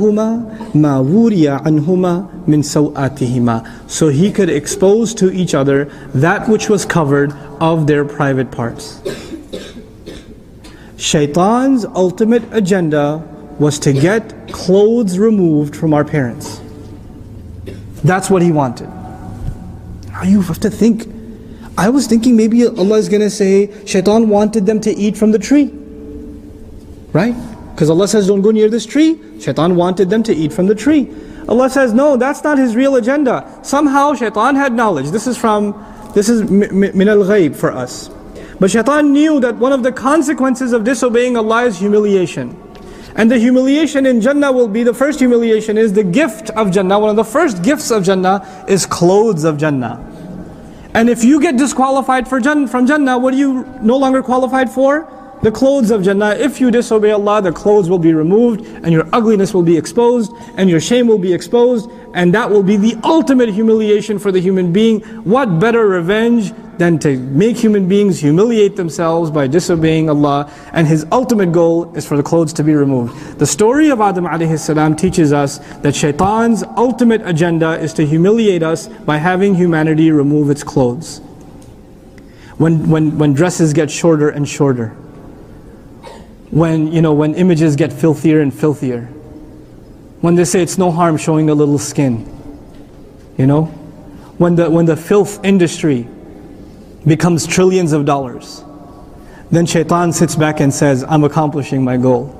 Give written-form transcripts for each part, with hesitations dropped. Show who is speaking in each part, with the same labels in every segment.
Speaker 1: مَا وُرِيَ عَنْهُمَا مِنْ سَوْآتِهِمَا, so he could expose to each other that which was covered of their private parts. Shaitan's ultimate agenda was to get clothes removed from our parents. That's what he wanted. Now you have to think. I was thinking maybe Allah is going to say Shaitan wanted them to eat from the tree. Right? Because Allah says don't go near this tree. Shaitan wanted them to eat from the tree. Allah says no, that's not his real agenda. Somehow Shaitan had knowledge. This is min al-ghayb for us. But Shaitan knew that one of the consequences of disobeying Allah is humiliation. And the humiliation in Jannah will be, the first humiliation is the gift of Jannah. One of the first gifts of Jannah is clothes of Jannah. And if you get disqualified from Jannah, what are you no longer qualified for? The clothes of Jannah. If you disobey Allah, the clothes will be removed, and your ugliness will be exposed, and your shame will be exposed, and that will be the ultimate humiliation for the human being. What better revenge than to make human beings humiliate themselves by disobeying Allah? And his ultimate goal is for the clothes to be removed. The story of Adam alayhi salam teaches us that Shaitan's ultimate agenda is to humiliate us by having humanity remove its clothes. When dresses get shorter and shorter, when images get filthier and filthier, when they say it's no harm showing a little skin, when the filth industry becomes trillions of dollars, then Shaitan sits back and says, I'm accomplishing my goal.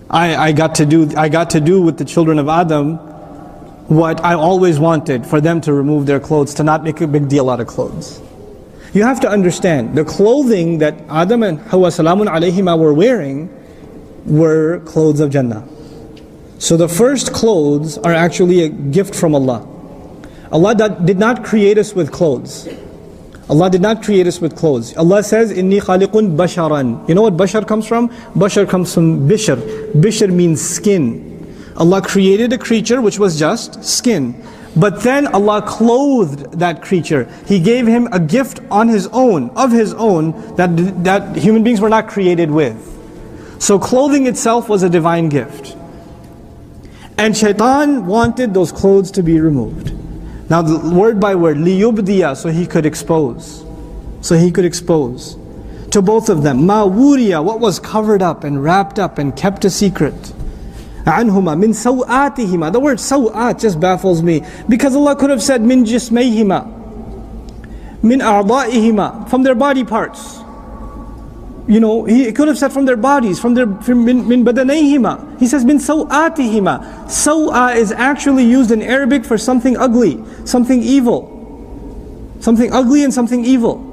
Speaker 1: I got to do with the children of Adam what I always wanted, for them to remove their clothes, to not make a big deal out of clothes. You have to understand, the clothing that Adam and Hawa salamun alayhima were wearing were clothes of Jannah. So the first clothes are actually a gift from Allah. Allah did not create us with clothes. Allah did not create us with clothes. Allah says, Inni khaliqun basharan. You know what bashar comes from? Bashar comes from bishr. Bishr means skin. Allah created a creature which was just skin. But then Allah clothed that creature. He gave him a gift of his own, that human beings were not created with. So clothing itself was a divine gift. And Shaitan wanted those clothes to be removed. Now word by word, liyubdiya, so he could expose. So he could expose to both of them. Ma wuriya, what was covered up and wrapped up and kept a secret. Anhuma min sawatihima. The word sawat just baffles me, because Allah could have said min jismayhima, min a'da'ihima, from their body parts. He could have said from their bodies, min badanayhima. He says min sawatihima. Sawa is actually used in Arabic for something ugly, something evil. Something ugly and something evil.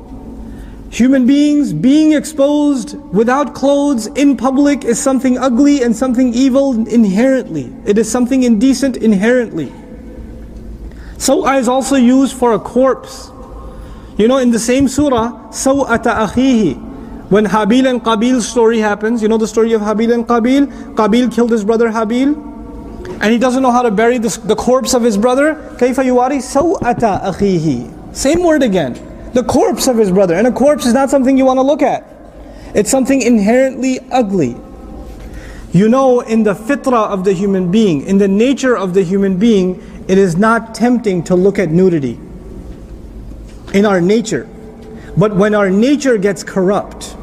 Speaker 1: Human beings being exposed without clothes in public is something ugly and something evil inherently. It is something indecent inherently. Sawa is also used for a corpse. In the same surah, sawata akhihi, when Habil and Qabil's story happens, the story of Habil and Qabil? Qabil killed his brother Habil, and he doesn't know how to bury the corpse of his brother. Kayfa yuwari sawata akhihi. Same word again. The corpse of his brother. And a corpse is not something you want to look at. It's something inherently ugly. In the fitrah of the human being, in the nature of the human being, it is not tempting to look at nudity. In our nature. But when our nature gets corrupt,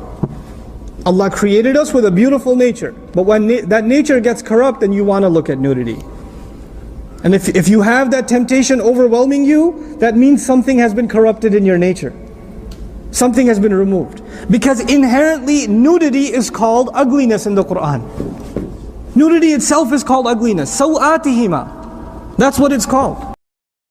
Speaker 1: Allah created us with a beautiful nature. But when that nature gets corrupt, then you want to look at nudity. And if you have that temptation overwhelming you, that means something has been corrupted in your nature. Something has been removed. Because inherently nudity is called ugliness in the Quran. Nudity itself is called ugliness. Sawatihima. That's what it's called.